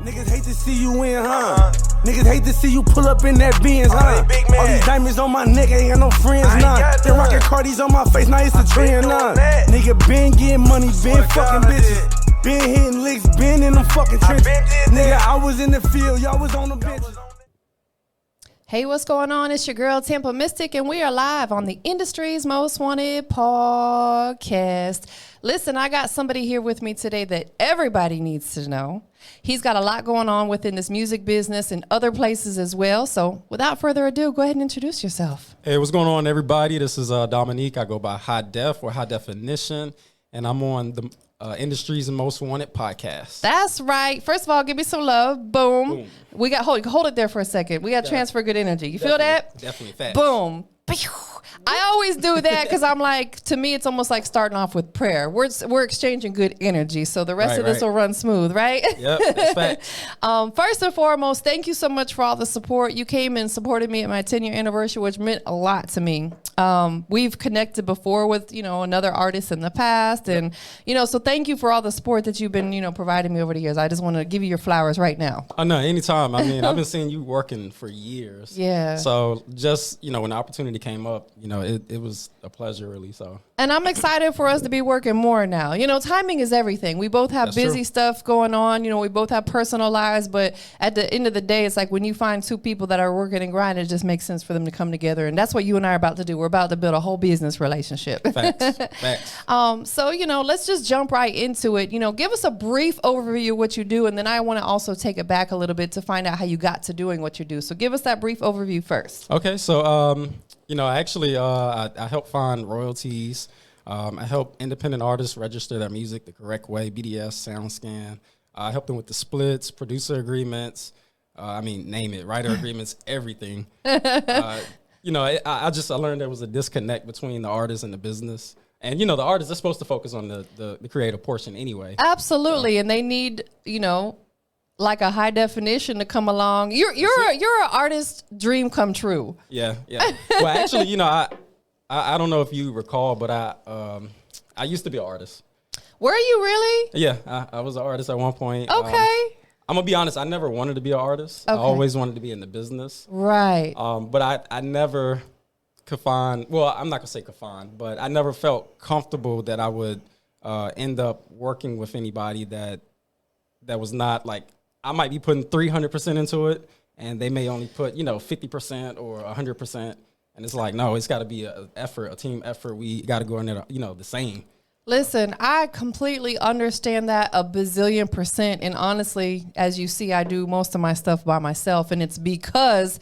Niggas hate to see you win, huh? Niggas hate to see you pull up in that Benz, huh? All these diamonds on my neck, ain't got no friends, nah. They rockin' Cardi's on my face, now it's a trend, nah. Nigga been getting money, been fucking bitches. Been hitting licks, been in them fucking trenches. Nigga, I was in the field, y'all was on the benches. Hey, what's going on? It's your girl, TampaMystic, and we are live on the Industry's Most Wanted podcast. Listen, I got somebody here with me today that everybody needs to know. He's got a lot going on within this music business and other places as well. So without further ado, go ahead and introduce yourself. Hey, what's going on, everybody? This is Dominique. I go by High Def or High Definition, and I'm on the Industry's Most Wanted podcast. That's right. First of all, give me some love. Boom. We got hold it there for a second. We got to transfer good energy. You feel that? Definitely fast. Boom. I always do that because I'm like, to me, it's almost like starting off with prayer. We're exchanging good energy, so the rest of this will run smooth, right? Yep, that's facts. First and foremost, thank you so much for all the support. You came and supported me at my 10-year anniversary, which meant a lot to me. We've connected before with, another artist in the past, and, so thank you for all the support that you've been, providing me over the years. I just want to give you your flowers right now. Oh, no, anytime. I mean, I've been seeing you working for years. Yeah. So just, when the opportunity came up, it was a pleasure, really. So. And I'm excited for us to be working more now. Timing is everything. We both have busy stuff going on. We both have personal lives, but at the end of the day, it's like when you find two people that are working and grinding, it just makes sense for them to come together. And that's what you and I are about to do. We're about to build a whole business relationship. Facts. Facts. So, let's just jump right into it. Give us a brief overview of what you do, and then I want to also take it back a little bit to find out how you got to doing what you do. So give us that brief overview first. Okay, so, actually, I help find royalties. I help independent artists register their music the correct way, BDS, SoundScan. I help them with the splits, producer agreements, name it, writer agreements, everything. I learned there was a disconnect between the artist and the business. And, the artists are supposed to focus on the creative portion anyway. Absolutely, and they need, like a High Definition to come along. You're an artist's dream come true. Yeah. Well, actually, I don't know if you recall, but I used to be an artist. Were you really? Yeah, I was an artist at one point. Okay. I'm gonna be honest. I never wanted to be an artist. Okay. I always wanted to be in the business. Right. But I never could find. Well, I'm not gonna say could find, but I never felt comfortable that I would end up working with anybody that was not like. I might be putting 300% into it, and they may only put 50% or 100%. And it's like, no, it's got to be a team effort. We got to go in there, the same. Listen, I completely understand that a bazillion percent. And honestly, as you see, I do most of my stuff by myself. And it's because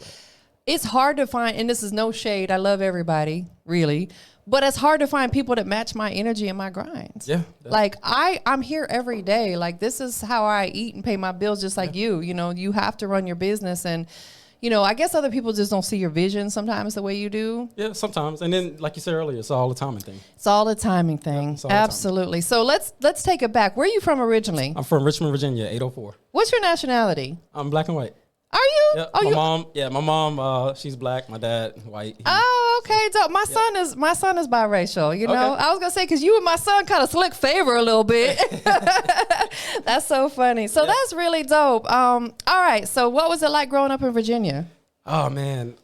it's hard to find, and this is no shade. I love everybody, really. But it's hard to find people that match my energy and my grinds. Yeah. Like I'm here every day. Like this is how I eat and pay my bills just like you. You have to run your business, and I guess other people just don't see your vision sometimes the way you do. Yeah, sometimes. And then, like you said earlier, it's all the timing thing. It's all the timing thing. Yeah, absolutely. So let's take it back. Where are you from originally? I'm from Richmond, Virginia, 804. What's your nationality? I'm black and white. Are you? Yeah, my mom, she's black. My dad, white. Oh, okay. So my son is biracial. Okay. I was gonna say because you and my son kind of slick favor a little bit. That's so funny. So that's really dope. All right. So what was it like growing up in Virginia? Oh man,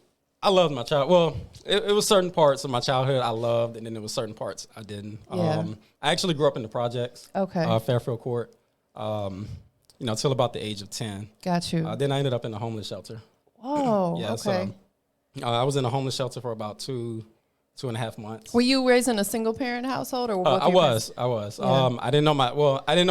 I loved my child. Well, it was certain parts of my childhood I loved, and then there was certain parts I didn't. Yeah. I actually grew up in the projects. Okay. Fairfield Court. Till about the age of 10. Got you. Then I ended up in a homeless shelter. Oh, yeah, okay. So I was in a homeless shelter for about 2.5 months. Were you raised in a single parent household or what? I was. Yeah. I didn't know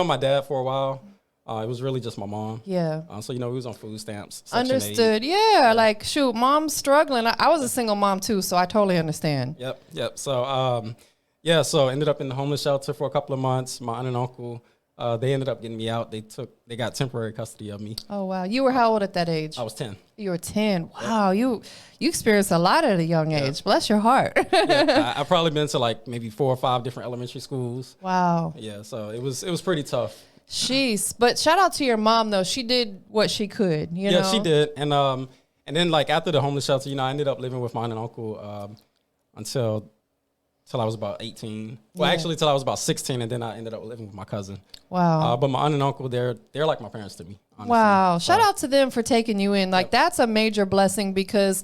my dad for a while. It was really just my mom. Yeah. So we was on food stamps. Understood. Yeah. Like shoot, mom's struggling. I was a single mom too, so I totally understand. Yep. So so ended up in the homeless shelter for a couple of months. My aunt and uncle. They ended up getting me out. They got temporary custody of me. Oh wow! You were how old at that age? I was 10. You were 10. Wow, you experienced a lot at a young age. Bless your heart. I've probably been to like maybe 4 or 5 different elementary schools. Wow. Yeah, so it was pretty tough. Jeez, but shout out to your mom though. She did what she could. You know? Yeah, she did. And then like after the homeless shelter, I ended up living with my aunt and uncle until till I was about 18. Well, Yeah. actually, till I was about 16, and then I ended up living with my cousin. Wow. But my aunt and uncle, they're like my parents to me. Honestly. Wow. Shout out to them for taking you in. Like, that's a major blessing because,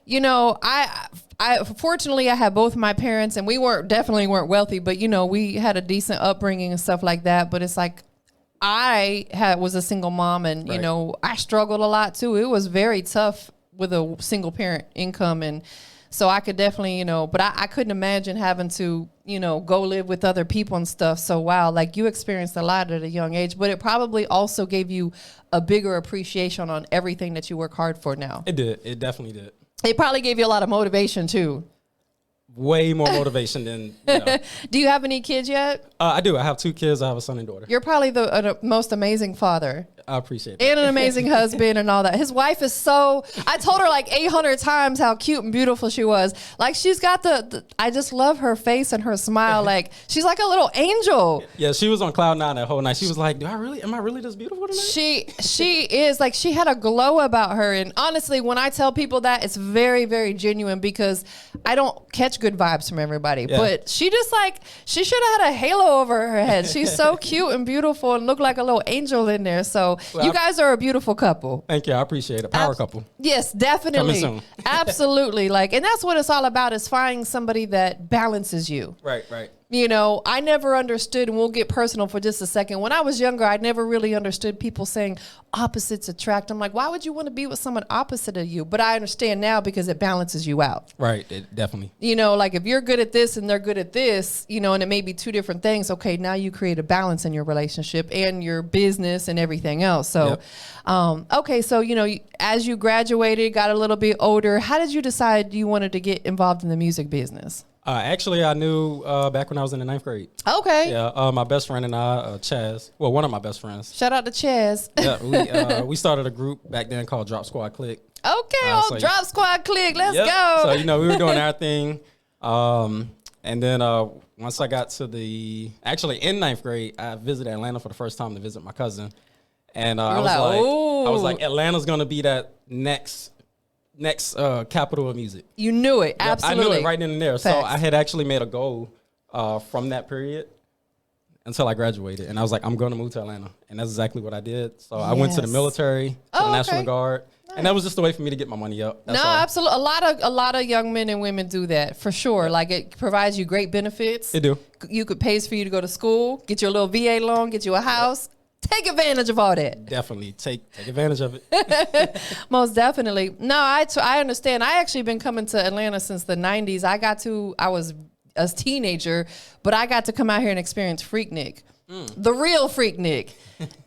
you know, I fortunately I had both my parents, and we definitely weren't wealthy, but you know, we had a decent upbringing and stuff like that. But it's like was a single mom, and you know, I struggled a lot too. It was very tough with a single parent income, and so I could definitely, you know, but I couldn't imagine having to, you know, go live with other people and stuff. So wow, like you experienced a lot at a young age, but it probably also gave you a bigger appreciation on everything that you work hard for now. It did. It definitely did. It probably gave you a lot of motivation too. Way more motivation than, you know. Do you have any kids yet? I do. I have 2 kids. I have a son and daughter. You're probably the most amazing father. I appreciate that. And an amazing husband and all that. His wife is I told her like 800 times how cute and beautiful she was. Like she's got I just love her face and her smile. Like she's like a little angel. Yeah, she was on cloud 9 that whole night. She was like, am I really this beautiful tonight? She is like, she had a glow about her. And honestly, when I tell people that, it's very, very genuine because I don't catch good vibes from everybody. Yeah. But she just like, she should have had a halo over her head. She's so cute and beautiful and looked like a little angel in there. So well, you guys are a beautiful couple. Thank you. I appreciate it. Power couple. Yes, definitely. Coming soon. Absolutely. Like, and that's what it's all about, is finding somebody that balances you. Right, right. You know, I never understood, and we'll get personal for just a second. When I was younger, I never really understood people saying opposites attract. I'm like, why would you want to be with someone opposite of you? But I understand now because it balances you out. Right, it definitely. You know, like if you're good at this and they're good at this, you know, and it may be 2 different things. Okay, now you create a balance in your relationship and your business and everything else. So, yep. Okay, so, you know, as you graduated, got a little bit older, how did you decide you wanted to get involved in the music business? Actually, I knew back when I was in the 9th grade. Okay. Yeah, my best friend and I, Chaz, well, one of my best friends. Shout out to Chaz. Yeah, we started a group back then called Drop Squad Click. Okay, Drop Squad Click, let's go. So, you know, we were doing our thing. And then once I got to actually in 9th grade, I visited Atlanta for the first time to visit my cousin. And I was like, Atlanta's going to be that next capital of music. You knew it, absolutely. I knew it right then and there. Facts. So I had actually made a goal from that period until I graduated. And I was like, I'm going to move to Atlanta. And that's exactly what I did. So I went to the military, to the National Guard. Nice. And that was just a way for me to get my money up. That's all. Absolutely. A lot of young men and women do that, for sure. Yeah. Like, it provides you great benefits. It do. You could pays for you to go to school, get you a little VA loan, get you a house. Yep. Take advantage of all that. Definitely. Take advantage of it. Most definitely. No, I understand. I actually been coming to Atlanta since the 90s. I was a teenager, but I got to come out here and experience Freaknik. The real Freaknik.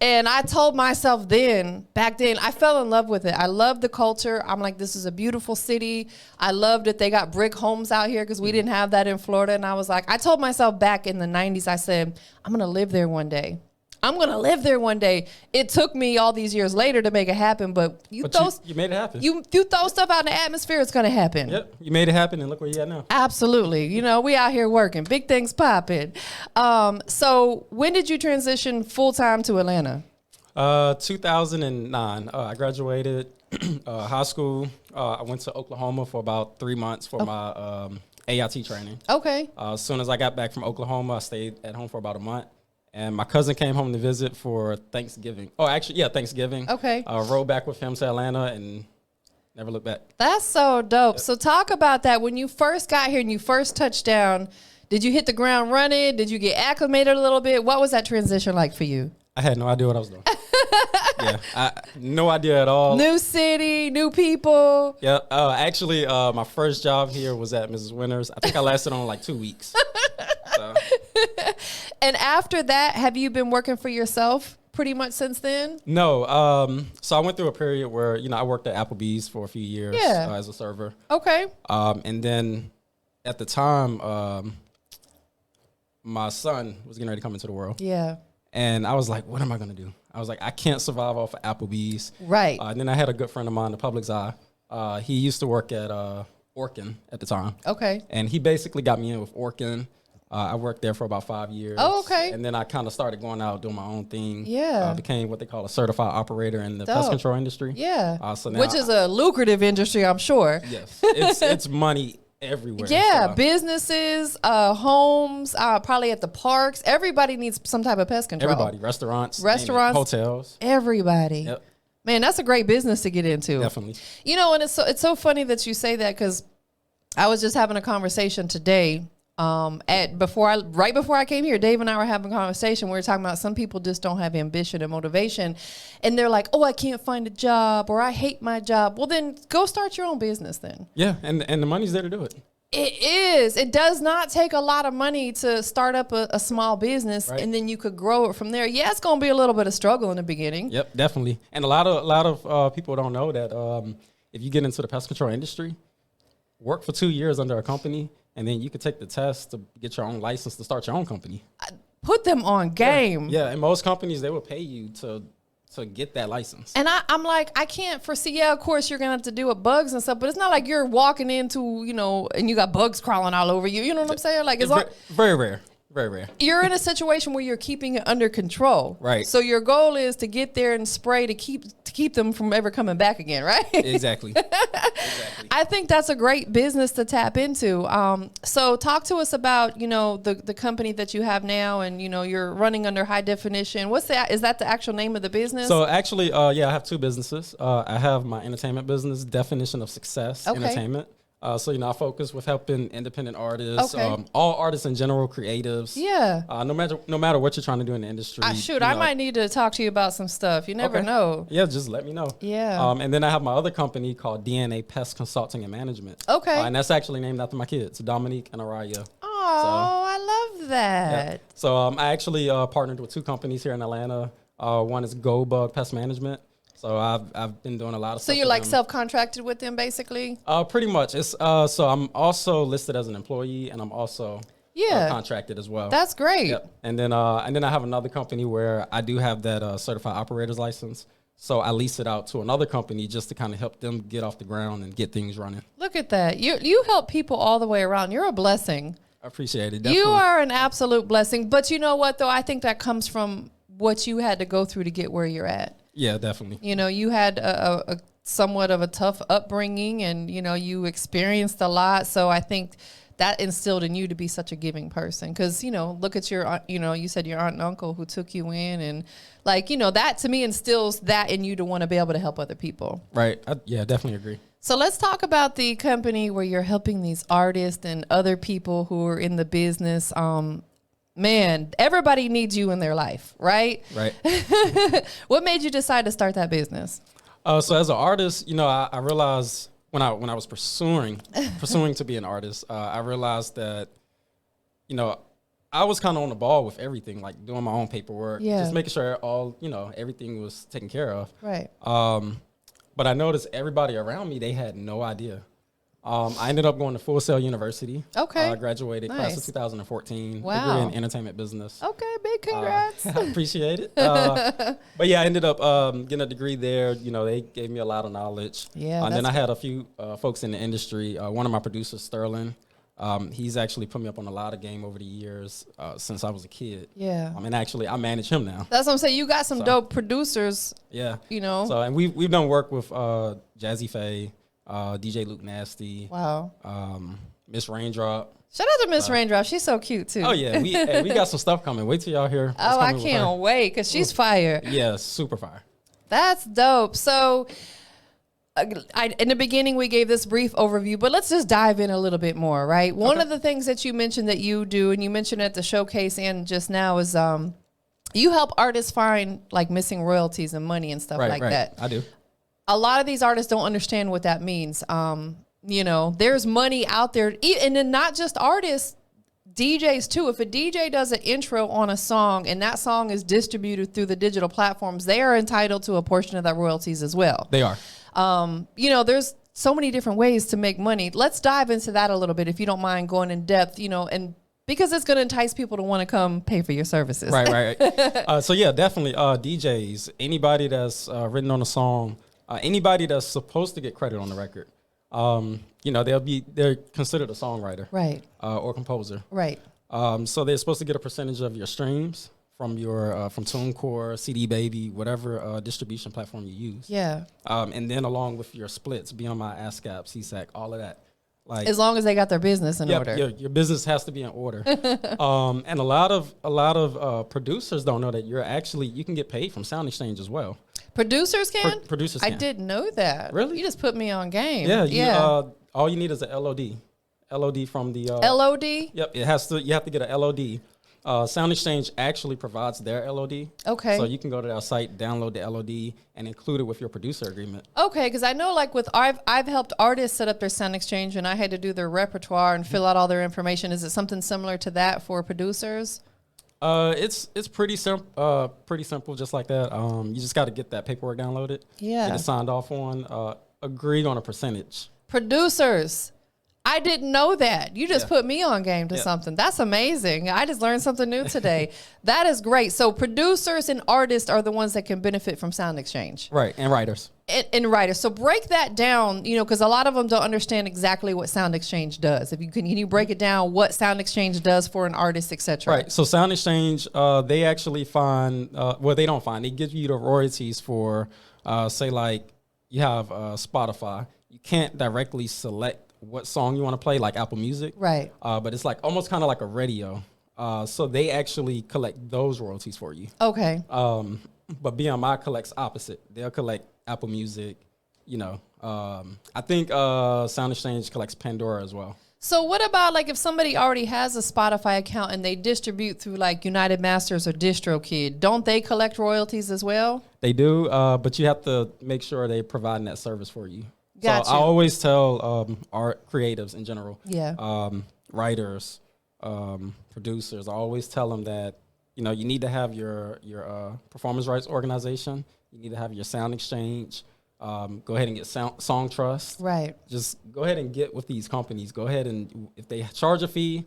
And I told myself back then, I fell in love with it. I love the culture. I'm like, this is a beautiful city. I love that they got brick homes out here because we didn't have that in Florida. And I was like, I told myself back in the 90s, I said, I'm going to live there one day. I'm going to live there one day. It took me all these years later to make it happen, but you made it happen. You throw stuff out in the atmosphere, it's going to happen. Yep, you made it happen, and look where you're at now. Absolutely. You know, we out here working. Big things popping. So when did you transition full-time to Atlanta? 2009. I graduated high school. I went to Oklahoma for about 3 months for my AIT training. Okay. As soon as I got back from Oklahoma, I stayed at home for about a month. And my cousin came home to visit for Thanksgiving. Oh, actually, yeah, Thanksgiving. Okay. Rode back with him to Atlanta and never looked back. That's so dope. Yep. So talk about that. When you first got here and you first touched down, did you hit the ground running? Did you get acclimated a little bit? What was that transition like for you? I had no idea what I was doing. No idea at all. New city, new people. Yeah, actually, my first job here was at Mrs. Winters. I think I lasted on like 2 weeks. So. And after that, have you been working for yourself pretty much since then? No. So I went through a period where, you know, I worked at Applebee's for a few years as a server. Okay. And then at the time, my son was getting ready to come into the world. Yeah. And I was like, what am I going to do? I was like, I can't survive off of Applebee's. Right. And then I had a good friend of mine, the public's eye. He used to work at Orkin at the time. Okay. And he basically got me in with Orkin. I worked there for about 5 years. Oh, okay. And then I kind of started going out doing my own thing. Yeah. Became what they call a certified operator in the pest control industry. Yeah. So now which is a lucrative industry, I'm sure. Yes. It's money everywhere. Yeah, so. businesses, homes, probably at the parks. Everybody needs some type of pest control. Everybody, restaurants, hotels. Everybody. Yep. Man, that's a great business to get into. Definitely. You know, and it's so funny that you say that, because I was just having a conversation today. Right before I came here, Dave and I were having a conversation. We were talking about some people just don't have ambition and motivation, and they're like, "Oh, I can't find a job," or "I hate my job." Well, then go start your own business then. Yeah, and the money's there to do it. It is. It does not take a lot of money to start up a small business, right. and then you could grow it from there. Yeah, it's going to be a little bit of struggle in the beginning. Yep, definitely. And a lot of people don't know that if you get into the pest control industry, work for 2 years under a company, and then you can take the test to get your own license to start your own company. Put them on game. Yeah, and most companies, they will pay you to get that license. And I'm like, I can't foresee, yeah, of course you're going to have to deal with bugs and stuff, but it's not like you're walking into, you know, and you got bugs crawling all over you. You know what I'm saying? Like, it's very rare. Very rare. You're in a situation where you're keeping it under control. Right. So your goal is to get there and spray to keep them from ever coming back again, right? Exactly. I think that's a great business to tap into. So talk to us about, you know, the company that you have now, and, you know, you're running under High Definition. Is that the actual name of the business? So actually, yeah, I have two businesses. I have my entertainment business, Definition of Success Entertainment. So, you know, I focus with helping independent artists, all artists in general, creatives. Yeah. No matter what you're trying to do in the industry. I might need to talk to you about some stuff. You never know. Yeah, just let me know. Yeah. And then I have my other company called DNA Pest Consulting and Management. Okay. And that's actually named after my kids, Dominique and Araya. Oh, I love that. Yeah. So I actually partnered with two companies here in Atlanta. One is Go Bug Pest Management. So I've been doing a lot of stuff. So you're like self-contracted with them, basically? Pretty much. It's so I'm also listed as an employee, and I'm also contracted as well. That's great. Yep. And then I have another company where I do have that certified operator's license. So I lease it out to another company just to kind of help them get off the ground and get things running. Look at that. You help people all the way around. You're a blessing. I appreciate it. Definitely. You are an absolute blessing. But you know what, though? I think that comes from what you had to go through to get where you're at. Yeah, definitely. You know, you had a somewhat of a tough upbringing, and, you know, you experienced a lot. So I think that instilled in you to be such a giving person. Because, you know, look at your, you know, you said your aunt and uncle who took you in, and, like, you know, that to me instills that in you to want to be able to help other people. Right. Yeah, definitely agree. So let's talk about the company where you're helping these artists and other people who are in the business. Man, everybody needs you in their life, right? Right. What made you decide to start that business? So as an artist, you know, I realized when I was pursuing to be an artist, I realized that, you know, I was kind of on the ball with everything, like doing my own paperwork, just making sure everything was taken care of. Right. But I noticed everybody around me, they had no idea. I ended up going to Full Sail University. Okay. I graduated class of 2014. Wow. Degree in entertainment business. Okay, big congrats. I appreciate it. But yeah, I ended up getting a degree there. You know, they gave me a lot of knowledge. Yeah. And then I had a few folks in the industry. One of my producers, Sterling, he's actually put me up on a lot of game over the years since I was a kid. Yeah. And actually, I manage him now. That's what I'm saying. You got some dope producers. Yeah. You know. So, and we've done work with Jazzy Faye, DJ Luke Nasty. Wow. Miss Raindrop. Shout out to Miss Raindrop. She's so cute too. Oh yeah, we got some stuff coming. Wait till y'all hear. Oh, I can't wait, because she's fire. Yeah, super fire. That's dope. So in the beginning, we gave this brief overview, but let's just dive in a little bit more, right? One of the things that you mentioned that you do, and you mentioned at the showcase and just now, is you help artists find like missing royalties and money and stuff like that. I do. A lot of these artists don't understand what that means. You know, there's money out there, and then not just artists, DJs too. If a DJ does an intro on a song and that song is distributed through the digital platforms, they are entitled to a portion of that royalties as well. They are. You know, there's so many different ways to make money. Let's dive into that a little bit, if you don't mind going in depth, you know, and because it's going to entice people to want to come pay for your services. Right. So yeah, definitely DJs, anybody that's written on a song, anybody that's supposed to get credit on the record. You know, they're considered a songwriter, right, or composer, right. So they're supposed to get a percentage of your streams from your from TuneCore, CD Baby, whatever distribution platform you use. Yeah. And then along with your splits, BMI, ASCAP, CSAC, all of that. Like, as long as they got their business in order. Your business has to be in order. And a lot of producers don't know that you can get paid from Sound Exchange as well. Producers can? Producers can. I didn't know that. Really? You just put me on game. Yeah. All you need is an LOD. LOD from the LOD? Yep, you have to get a LOD. Sound Exchange actually provides their LOD. Okay. So you can go to their site, download the LOD, and include it with your producer agreement. Okay, because I know like I've helped artists set up their Sound Exchange, and I had to do their repertoire and fill out all their information. Is it something similar to that for producers? It's pretty simple, just like that. You just got to get that paperwork downloaded. Yeah. Get it signed off on. Agree on a percentage. Producers. I didn't know that. You just put me on game to something. That's amazing. I just learned something new today. That is great. So producers and artists are the ones that can benefit from Sound Exchange. Right, and writers. And writers. So break that down, because a lot of them don't understand exactly what Sound Exchange does. If you can you break it down, what Sound Exchange does for an artist, etc. Right. So Sound Exchange, they actually they give you the royalties for, say like you have Spotify. You can't directly select what song you want to play, like Apple Music. Right. But it's like almost kind of like a radio. So they actually collect those royalties for you. Okay. But BMI collects opposite. They'll collect Apple Music, I think Sound Exchange collects Pandora as well. So what about like if somebody already has a Spotify account and they distribute through like United Masters or DistroKid, don't they collect royalties as well? They do, but you have to make sure they're providing that service for you. Gotcha. So I always tell art creatives in general, writers, producers, I always tell them that, you need to have your performance rights organization. You need to have your Sound Exchange. Go ahead and get Song Trust. Right. Just go ahead and get with these companies. Go ahead and if they charge a fee,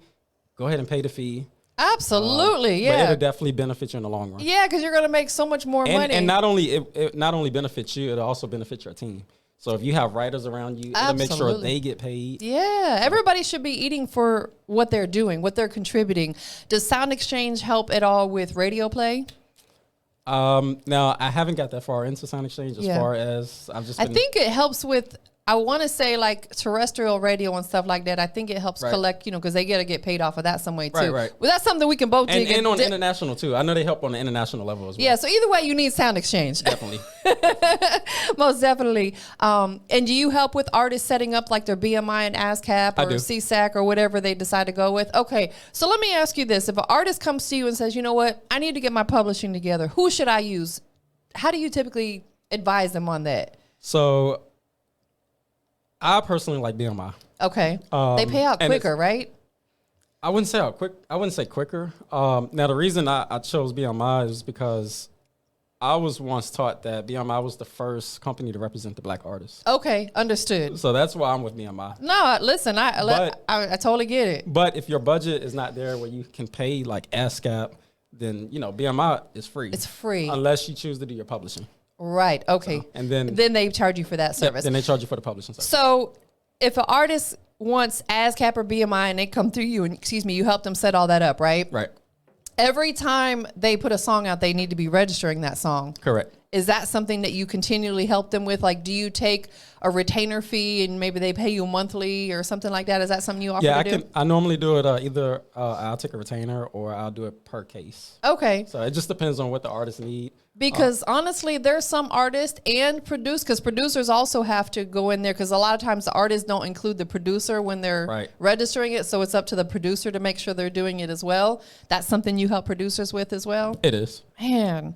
go ahead and pay the fee. Absolutely, But it'll definitely benefit you in the long run. Yeah, because you're going to make so much more money. And not only it not only benefits you, it'll also benefit your team. So if you have writers around you, it'll make sure they get paid. Yeah, everybody should be eating for what they're doing, what they're contributing. Does Sound Exchange help at all with radio play? Now, I haven't got that far into Sound Exchange as far as I've just been. I think it helps with, I want to say like terrestrial radio and stuff like that. I think it helps collect, because they got to get paid off of that some way too. Right. Well, that's something we can both dig and on international too. I know they help on the international level as well. Yeah, so either way, you need Sound Exchange. Definitely. Most definitely. And do you help with artists setting up like their BMI and ASCAP or CSAC or whatever they decide to go with? Okay, so let me ask you this. If an artist comes to you and says, you know what, I need to get my publishing together, who should I use? How do you typically advise them on that? So I personally like BMI. Okay. They pay out quicker, right? I wouldn't say quicker. Now the reason I chose BMI is because I was once taught that BMI was the first company to represent the Black artists. Okay, understood. So that's why I'm with BMI. No, listen, I totally get it. But if your budget is not there where you can pay like ASCAP, then BMI is free. It's free unless you choose to do your publishing. Right. Okay. So, and then they charge you for that service. Then they charge you for the publishing service. So if an artist wants ASCAP or BMI and they come through you and you help them set all that up, right? Right. Every time they put a song out, they need to be registering that song. Correct. Is that something that you continually help them with? Like, do you take a retainer fee and maybe they pay you monthly or something like that? Is that something you offer to do? I normally do it either I'll take a retainer or I'll do it per case. Okay. So it just depends on what the artist need. Because honestly, there's some artists and because producers also have to go in there because a lot of times the artists don't include the producer when they're registering it. So it's up to the producer to make sure they're doing it as well. That's something you help producers with as well? It is. Man,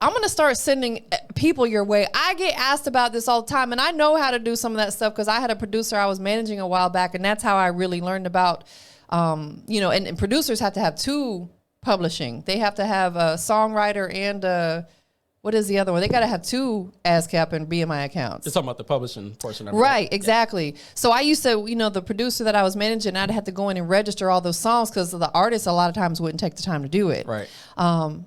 I'm going to start sending people your way. I get asked about this all the time, and I know how to do some of that stuff because I had a producer I was managing a while back, and that's how I really learned about, and producers have to have two publishing. They have to have a songwriter and what is the other one? They got to have two ASCAP and BMI accounts. You're talking about the publishing portion of it. Right, exactly. Yeah. So I used to, the producer that I was managing, I'd have to go in and register all those songs because the artists a lot of times wouldn't take the time to do it. Right.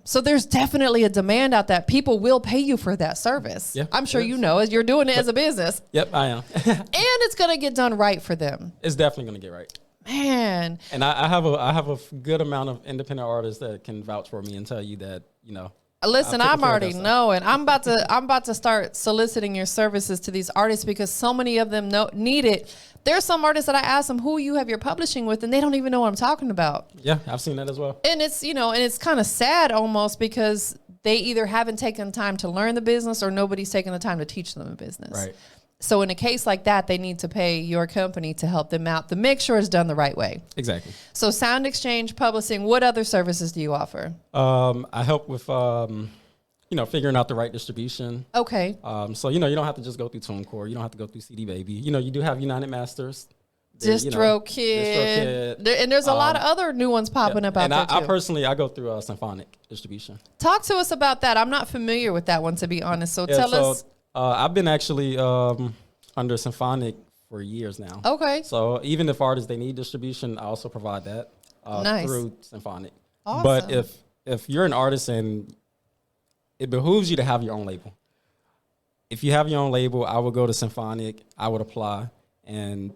So there's definitely a demand out there. People will pay you for that service. Yeah, I'm sure you know as you're doing it as a business. Yep, I am. And it's going to get done right for them. It's definitely going to get right. Man. And I have a good amount of independent artists that can vouch for me and tell you that, Listen, I'm already knowing. I'm about to start soliciting your services to these artists because so many of them need it. There's some artists that I ask them who you have your publishing with, and they don't even know what I'm talking about. Yeah, I've seen that as well. And it's, and it's kind of sad almost because they either haven't taken the time to learn the business or nobody's taken the time to teach them the business. Right. So in a case like that, they need to pay your company to help them out to make sure it's done the right way. Exactly. So Sound Exchange, publishing, what other services do you offer? I help with, figuring out the right distribution. Okay. So, you don't have to just go through TuneCore. You don't have to go through CD Baby. You do have United Masters. DistroKid. And there's a lot of other new ones popping up out there too. I personally, I go through Symphonic distribution. Talk to us about that. I'm not familiar with that one, to be honest. So tell us. I've been actually under Symphonic for years now. Okay. So even if artists, they need distribution, I also provide that Nice. through Symphonic. Awesome. But if you're an artist and it behooves you to have your own label. If you have your own label, I would go to Symphonic, I would apply, and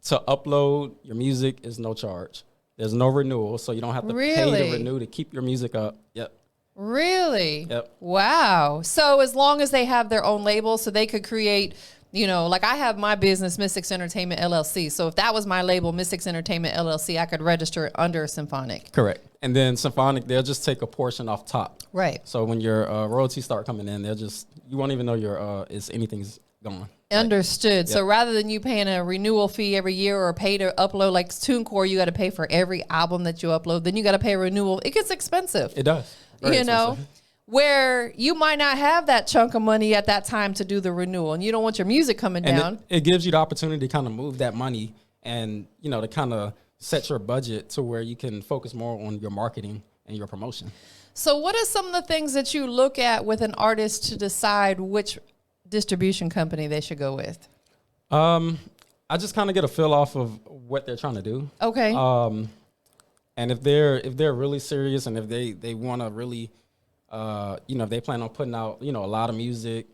to upload your music is no charge. There's no renewal, so you don't have to pay to renew to keep your music up. Yep. Really? Yep. Wow. So as long as they have their own label, so they could create, like I have my business, Mystics Entertainment LLC. So if that was my label, Mystics Entertainment LLC, I could register it under Symphonic. Correct. And then Symphonic, they'll just take a portion off top. Right. So when your royalties start coming in, you won't even know anything's gone. Understood. Right. So rather than you paying a renewal fee every year or pay to upload, like TuneCore, you got to pay for every album that you upload. Then you got to pay a renewal. It gets expensive. It does. Very expensive. Where you might not have that chunk of money at that time to do the renewal, and you don't want your music coming down. It gives you the opportunity to kind of move that money and, to kind of set your budget to where you can focus more on your marketing and your promotion. So what are some of the things that you look at with an artist to decide which distribution company they should go with? I just kind of get a feel off of what they're trying to do. Okay. And if they're really serious and if they want to really, if they plan on putting out, a lot of music,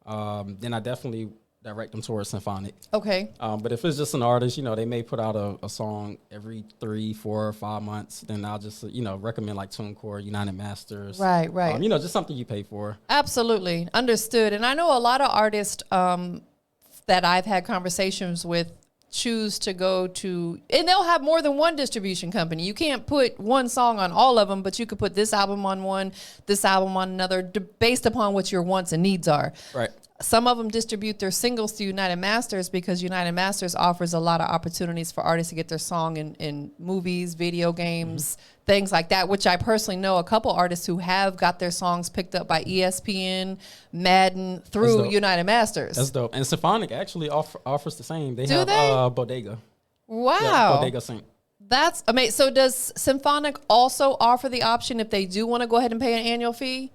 then I definitely direct them towards Symphonic. Okay. But if it's just an artist, they may put out a song every 3, 4, or 5 months, then I'll just, recommend like TuneCore, United Masters. Right. Just something you pay for. Absolutely. Understood. And I know a lot of artists that I've had conversations with choose to go to, and they'll have more than one distribution company. You can't put one song on all of them, but you could put this album on one, this album on another, based upon what your wants and needs are. Right. Some of them distribute their singles to United Masters because United Masters offers a lot of opportunities for artists to get their song in movies, video games, things like that, which I personally know a couple artists who have got their songs picked up by ESPN, Madden, through United Masters. That's dope. And Symphonic actually offers the same. They Do have they? Bodega. Wow. Yeah, Bodega Sync. That's amazing. So does Symphonic also offer the option if they do want to go ahead and pay an annual fee?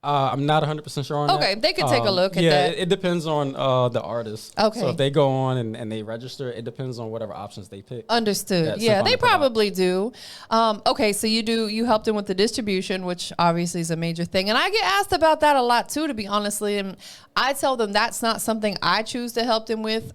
I'm not 100% sure on that. Okay, they can take a look at that. Yeah, it depends on the artist. Okay. So if they go on and they register, it depends on whatever options they pick. Understood. Yeah, they probably do. Okay, so you help them with the distribution, which obviously is a major thing. And I get asked about that a lot too, to be honestly. And I tell them that's not something I choose to help them with.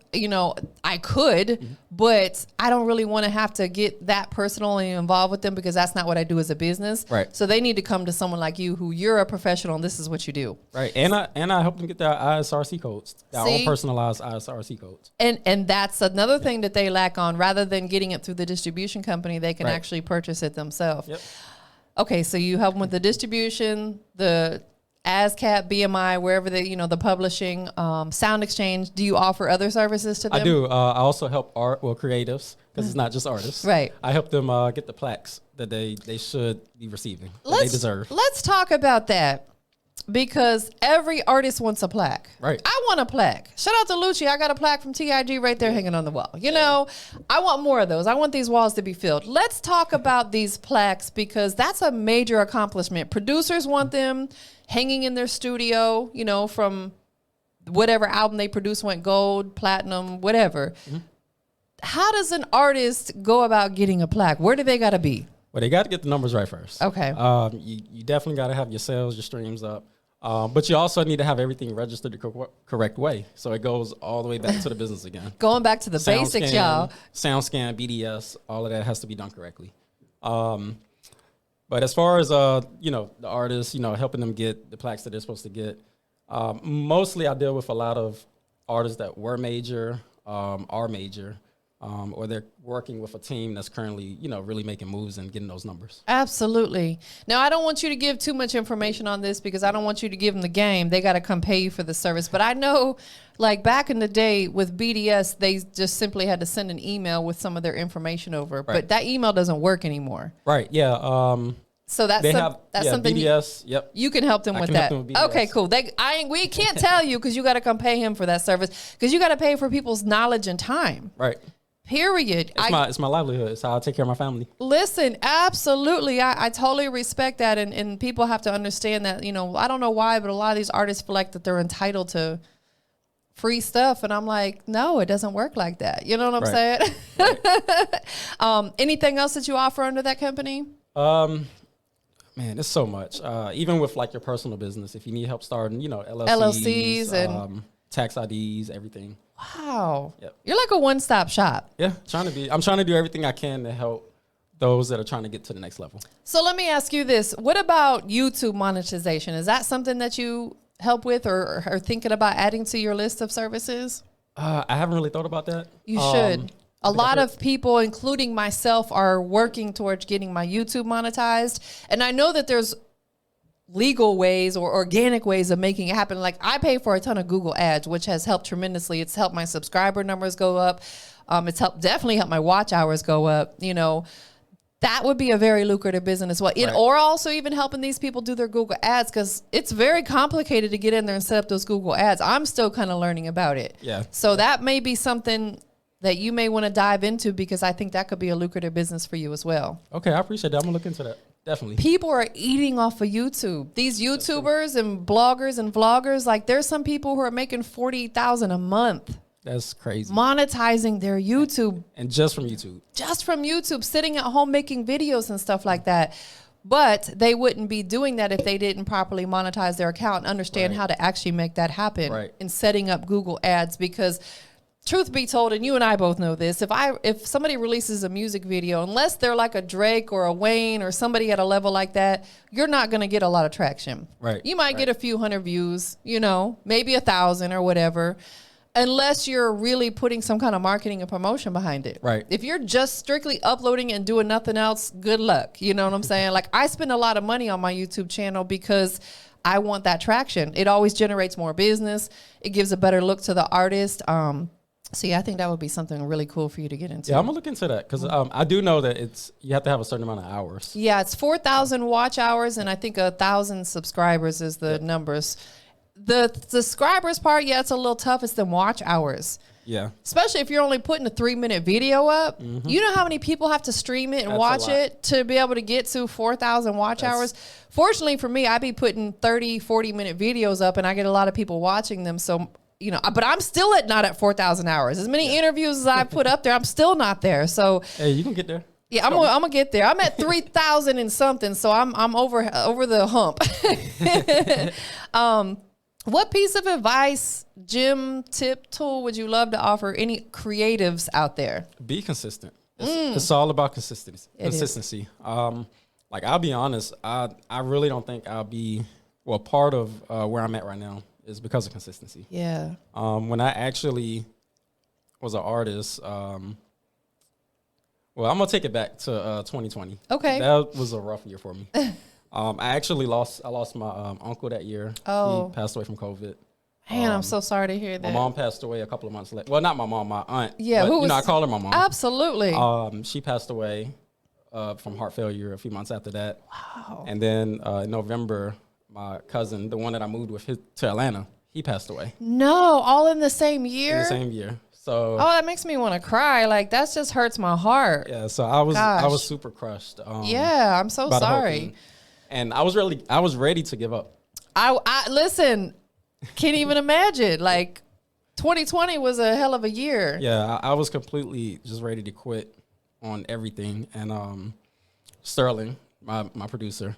I could, but I don't really want to have to get that personally involved with them because that's not what I do as a business. Right. So they need to come to someone like you who you're a professional and this is what you do. Right. And I help them get their ISRC codes, their own personalized ISRC codes. And that's another thing that they lack on. Rather than getting it through the distribution company, they can actually purchase it themselves. Yep. Okay, so you help them with the distribution, the ASCAP, BMI, wherever the publishing, Sound Exchange. Do you offer other services to them? I do. I also help creatives, because it's not just artists. Right. I help them get the plaques that they should be receiving, that they deserve. Let's talk about that. Because every artist wants a plaque. Right. I want a plaque. Shout out to Lucci. I got a plaque from TIG right there hanging on the wall. I want more of those. I want these walls to be filled. Let's talk about these plaques because that's a major accomplishment. Producers want them hanging in their studio, from whatever album they produce went gold, platinum, whatever. Mm-hmm. How does an artist go about getting a plaque? Where do they got to be? Well, they got to get the numbers right first. Okay. You definitely got to have your sales, your streams up. But you also need to have everything registered the correct way. So it goes all the way back to the business again. Going back to the basics, y'all. SoundScan, BDS, all of that has to be done correctly. But as far as, the artists, helping them get the plaques that they're supposed to get, mostly I deal with a lot of artists that were major are major, or they're working with a team that's currently, really making moves and getting those numbers. Absolutely. Now, I don't want you to give too much information on this because I don't want you to give them the game. They got to come pay you for the service. But I know, like back in the day with BDS, they just simply had to send an email with some of their information over. Right. But that email doesn't work anymore. Right. Yeah. So that's something BDS. Yep. You can help them with that. Okay, cool. We can't tell you because you got to come pay him for that service because you got to pay for people's knowledge and time. Right. Period. It's my livelihood. It's how I take care of my family. Listen, absolutely. I totally respect that. And people have to understand that, I don't know why, but a lot of these artists feel like that they're entitled to free stuff. And I'm like, no, it doesn't work like that. You know what I'm saying? Right. Anything else that you offer under that company? Man, it's so much. Even with like your personal business, if you need help starting, LLCs and tax IDs, everything. Wow. Yep. You're like a one-stop shop. Yeah, I'm trying to do everything I can to help those that are trying to get to the next level. So let me ask you this. What about YouTube monetization? Is that something that you help with or are thinking about adding to your list of services? I haven't really thought about that. You should. A lot of people, including myself, are working towards getting my YouTube monetized. And I know that there's legal ways or organic ways of making it happen. Like I pay for a ton of Google ads, which has helped tremendously. It's helped my subscriber numbers go up. It's definitely helped my watch hours go up. That would be a very lucrative business as well. Right. Or also even helping these people do their Google ads because it's very complicated to get in there and set up those Google ads. I'm still kind of learning about it. Yeah. So that may be something that you may want to dive into because I think that could be a lucrative business for you as well. Okay, I appreciate that. I'm going to look into that. Definitely. People are eating off of YouTube. These YouTubers and bloggers and vloggers, like there's some people who are making $40,000 a month. That's crazy. Monetizing their YouTube. And just from YouTube. Just from YouTube, sitting at home making videos and stuff like that. But they wouldn't be doing that if they didn't properly monetize their account and understand how to actually make that happen in setting up Google ads because truth be told, and you and I both know this, if somebody releases a music video, unless they're like a Drake or a Wayne or somebody at a level like that, you're not going to get a lot of traction. Right. You might get a few hundred views, maybe 1,000 or whatever, unless you're really putting some kind of marketing and promotion behind it. Right. If you're just strictly uploading and doing nothing else, good luck. You know what I'm saying? Like I spend a lot of money on my YouTube channel because I want that traction. It always generates more business. It gives a better look to the artist. So yeah, I think that would be something really cool for you to get into. Yeah, I'm gonna look into that because I do know that you have to have a certain amount of hours. Yeah, it's 4,000 watch hours and I think 1,000 subscribers is the numbers. The subscribers part, it's a little tough. It's the watch hours. Yeah. Especially if you're only putting a 3-minute video up. Mm-hmm. You know how many people have to stream it and watch it to be able to get to 4,000 watch hours? Fortunately for me, I be putting 30, 40-minute videos up and I get a lot of people watching them. So but I'm still not at 4,000 hours. As many interviews as I put up there, I'm still not there. So hey, you can get there. Yeah, I'm gonna get there. I'm at 3,000 and something, so I'm over the hump. What piece of advice, gym, tip, tool would you love to offer any creatives out there? Be consistent. It's all about consistency. Like I'll be honest, I really don't think I'll be part of where I'm at right now is because of consistency. Yeah. When I actually was an artist, I'm gonna take it back to 2020. Okay. That was a rough year for me. I lost my uncle that year. Oh. He passed away from COVID. Man, I'm so sorry to hear that. My mom passed away a couple of months later. Well, not my mom, my aunt. Yeah, but, I call her my mom. Absolutely. She passed away from heart failure a few months after that. Wow. And then in November, my cousin, the one that I moved with to Atlanta, he passed away. No, all in the same year? In the same year. So. Oh, that makes me want to cry. Like, that just hurts my heart. Yeah, so I was super crushed. Yeah, I'm so sorry. And I was ready to give up. I listen, can't even imagine. Like 2020 was a hell of a year. Yeah, I was completely just ready to quit on everything. And Sterling, my producer,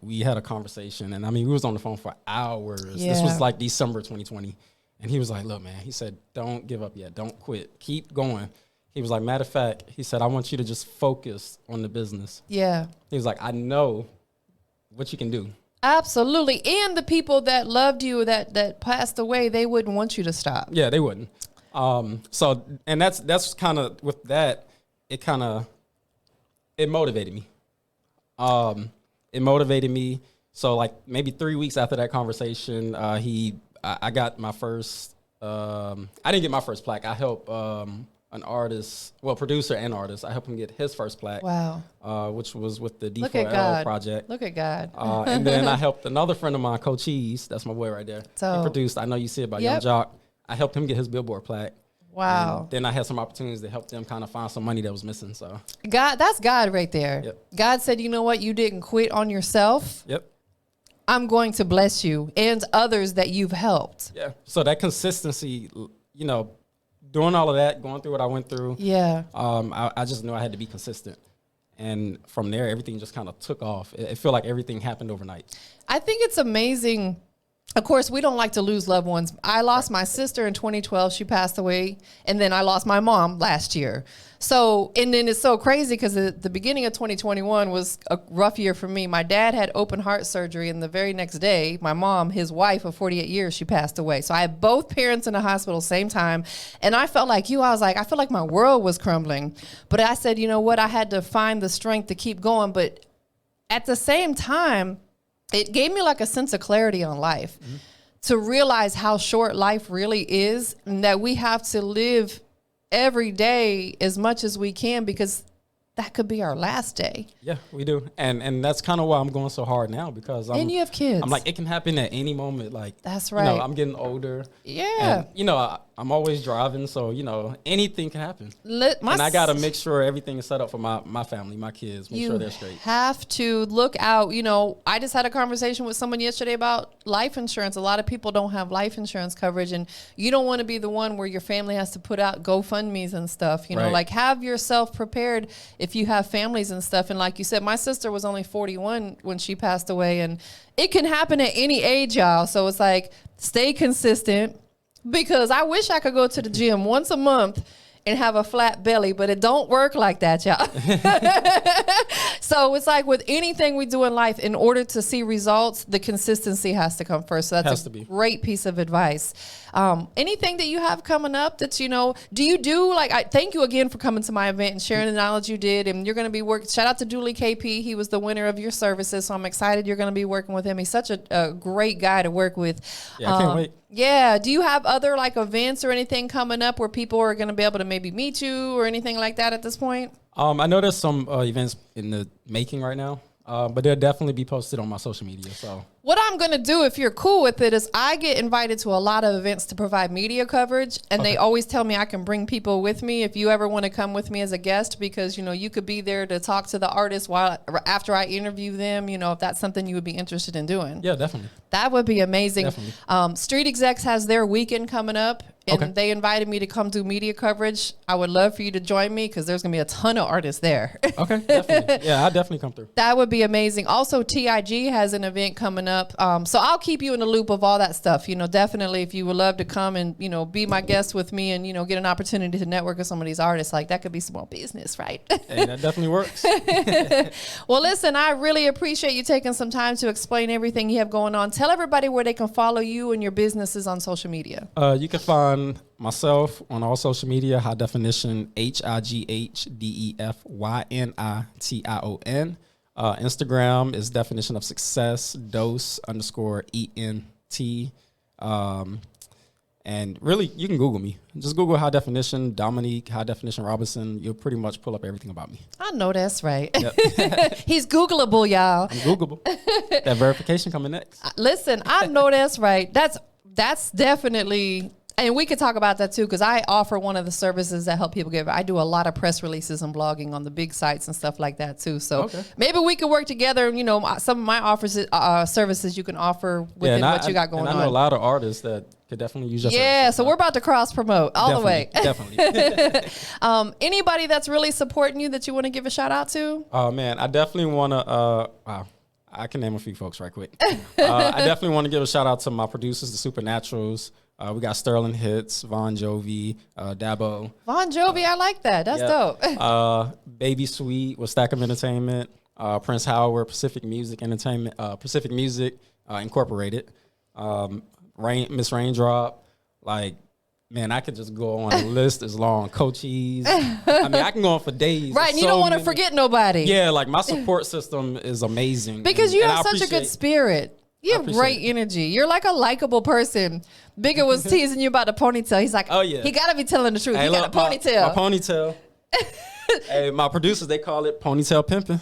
we had a conversation, and we was on the phone for hours. Yeah. This was like December 2020. And he was like, look, man, he said, don't give up yet. Don't quit. Keep going. He was like, matter of fact, he said, I want you to just focus on the business. Yeah. He was like, I know what you can do. Absolutely. And the people that loved you that passed away, they wouldn't want you to stop. Yeah, they wouldn't. So, and that's kind of with that, it motivated me. It motivated me. So like maybe 3 weeks after that conversation, I got my first, I didn't get my first plaque. I helped, an artist, producer and artist. I helped him get his first plaque. Wow. Which was with the Look at D4L God. project. Look at God. And then I helped another friend of mine, Coach Cheese. That's my boy right there. So, he produced I Know You See It by Young Jock. I helped him get his Billboard plaque. Wow. And then I had some opportunities to help them kind of find some money that was missing. So God, that's God right there. Yep. God said, you know what? You didn't quit on yourself. Yep. I'm going to bless you and others that you've helped. Yeah. So that consistency, you know, doing all of that, going through what I went through. Yeah. I just knew I had to be consistent. And from there, everything just kind of took off. It felt like everything happened overnight. I think it's amazing. Of course, we don't like to lose loved ones. I lost my sister in 2012. She passed away. And then I lost my mom last year. So, and then it's so crazy because the beginning of 2021 was a rough year for me. My dad had open heart surgery, and the very next day, my mom, his wife of 48 years, she passed away. So I had both parents in the hospital same time. And I felt like you. I was like, I felt like my world was crumbling. But I said, you know what? I had to find the strength to keep going. But at the same time, it gave me like a sense of clarity on life, to realize how short life really is, and that we have to live every day as much as we can, because that could be our last day. Yeah, we do. And that's kind of why I'm going so hard now, because And you have kids. I'm like, it can happen at any moment. Like, That's you right. know, I'm getting older. Yeah. And, you know, I'm always driving. So, you know, anything can happen. My And I got to make sure everything is set up for my family, my kids, make sure they're straight. You have to look out. You know, I just had a conversation with someone yesterday about life insurance. A lot of people don't have life insurance coverage, and you don't want to be the one where your family has to put out GoFundMes and stuff. You know, Right. like, have yourself prepared if you have families and stuff. And like you said, my sister was only 41 when she passed away, and it can happen at any age, y'all. So it's like, stay consistent, because I wish I could go to the gym once a month and have a flat belly, but it don't work like that, y'all. So it's like with anything we do in life, in order to see results, the consistency has to come first. So that's a great piece of advice. Anything that you have coming up that, you know, do you do, like, I thank you again for coming to my event and sharing the knowledge you did. And you're going to be working, shout out to Dooley KP. He was the winner of your services. So I'm excited you're going to be working with him. He's such a great guy to work with. Yeah, I can't wait. Yeah. Do you have other like events or anything coming up where people are going to be able to maybe meet you or anything like that at this point? I know there's some events in the making right now, but they'll definitely be posted on my social media. So what I'm going to do, if you're cool with it, is I get invited to a lot of events to provide media coverage, and they always tell me I can bring people with me if you ever want to come with me as a guest, because, you know, you could be there to talk to the artist after I interview them, you know, if that's something you would be interested in doing. Yeah, definitely. That would be amazing. Definitely. Street Execs has their weekend coming up, and they invited me to come do media coverage. I would love for you to join me, because there's going to be a ton of artists there. Okay, definitely. Yeah, I'll definitely come through. That would be amazing. Also, TIG has an event coming up. So I'll keep you in the loop of all that stuff. You know, definitely if you would love to come and, you know, be my guest with me and, you know, get an opportunity to network with some of these artists, like, that could be small business, right? Hey, that definitely works. Well, listen, I really appreciate you taking some time to explain everything you have going on. Tell everybody where they can follow you and your businesses on social media. You can find myself on all social media, High Definition, HIGHDEFYNITION. Instagram is Definition of Success, dose_ENT. And really, you can Google me. Just Google High Definition, Dominique, High Definition Robinson. You'll pretty much pull up everything about me. I know that's right. Yep. He's Googleable, y'all. I'm Googleable. That verification coming next. Listen, I know that's right. That's definitely... And we could talk about that too, because I offer one of the services that help people get. I do a lot of press releases and blogging on the big sites and stuff like that too. So maybe we could work together. You know, some of my services you can offer within what you got going on. I know a lot of artists that could definitely use your service. Yeah, so we're about to cross promote all the way. Definitely. Anybody that's really supporting you that you want to give a shout out to? Oh man, I definitely want to. Wow. I can name a few folks right quick. I definitely want to give a shout out to my producers, the Supernaturals. We got Sterling Hits, Von Jovi, Dabo. Von Jovi, I like that. That's dope. Baby Sweet with Stackham Entertainment, Prince Howard, Pacific Music Entertainment, Pacific Music Incorporated, Miss Raindrop. Like, Man, I could just go on a list as long. Coaches. I mean, I can go on for days. Right, and you don't want to forget nobody. Yeah, like my support system is amazing. Because you have such a good spirit. You have great energy. You're like a likable person. Bigger was teasing you about the ponytail. He's like, oh yeah, he gotta be telling the truth. He got a ponytail. My ponytail. Hey, my producers, they call it ponytail pimping.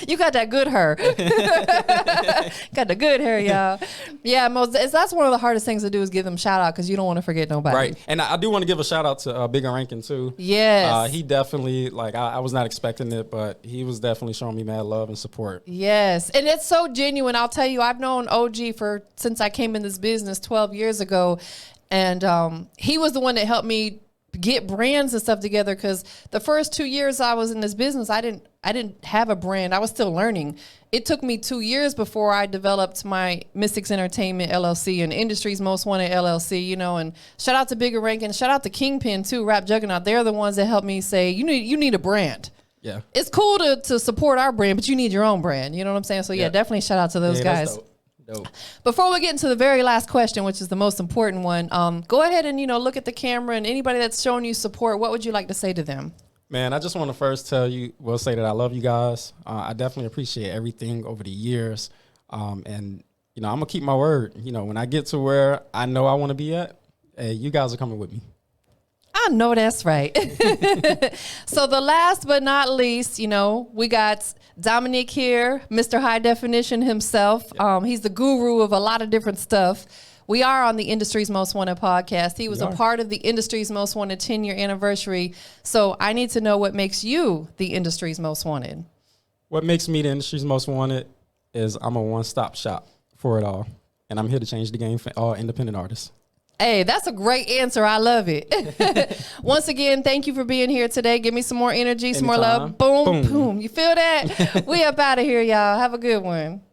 You got that good hair. Got the good hair, y'all. Yeah, that's one of the hardest things to do is give them shout out because you don't want to forget nobody. Right. And I do want to give a shout out to Bigger Rankin too. Yes. He definitely, like, I was not expecting it, but he was definitely showing me mad love and support. Yes. And it's so genuine. I'll tell you, I've known OG since I came in this business 12 years ago. And he was the one that helped me get brands and stuff together, because the first 2 years I was in this business, I didn't have a brand. I was still learning. It took me 2 years before I developed my Mystics Entertainment LLC and Industry's Most Wanted LLC, you know. And shout out to Bigger Rankin, shout out to Kingpin too, Rap Juggernaut. They're the ones that helped me say, you need a brand. Yeah, it's cool to support our brand, but you need your own brand. You know what I'm saying? So yeah, definitely shout out to those guys. Dope. Before we get into the very last question, which is the most important one, go ahead and, look at the camera, and anybody that's showing you support, what would you like to say to them? Man, I just want to first say that I love you guys. I definitely appreciate everything over the years. And, I'm going to keep my word. When I get to where I know I want to be at, hey, you guys are coming with me. I know that's right. So the last but not least, we got Dominique here, Mr. High Definition himself. He's the guru of a lot of different stuff. We are on the Industry's Most Wanted podcast. He was a part of the Industry's Most Wanted 10-year anniversary. So I need to know what makes you the Industry's Most Wanted. What makes me the Industry's Most Wanted is I'm a one-stop shop for it all. And I'm here to change the game for all independent artists. Hey, that's a great answer. I love it. Once again, thank you for being here today. Give me some more energy, some more love. Boom, boom. You feel that? We up out of here, y'all. Have a good one.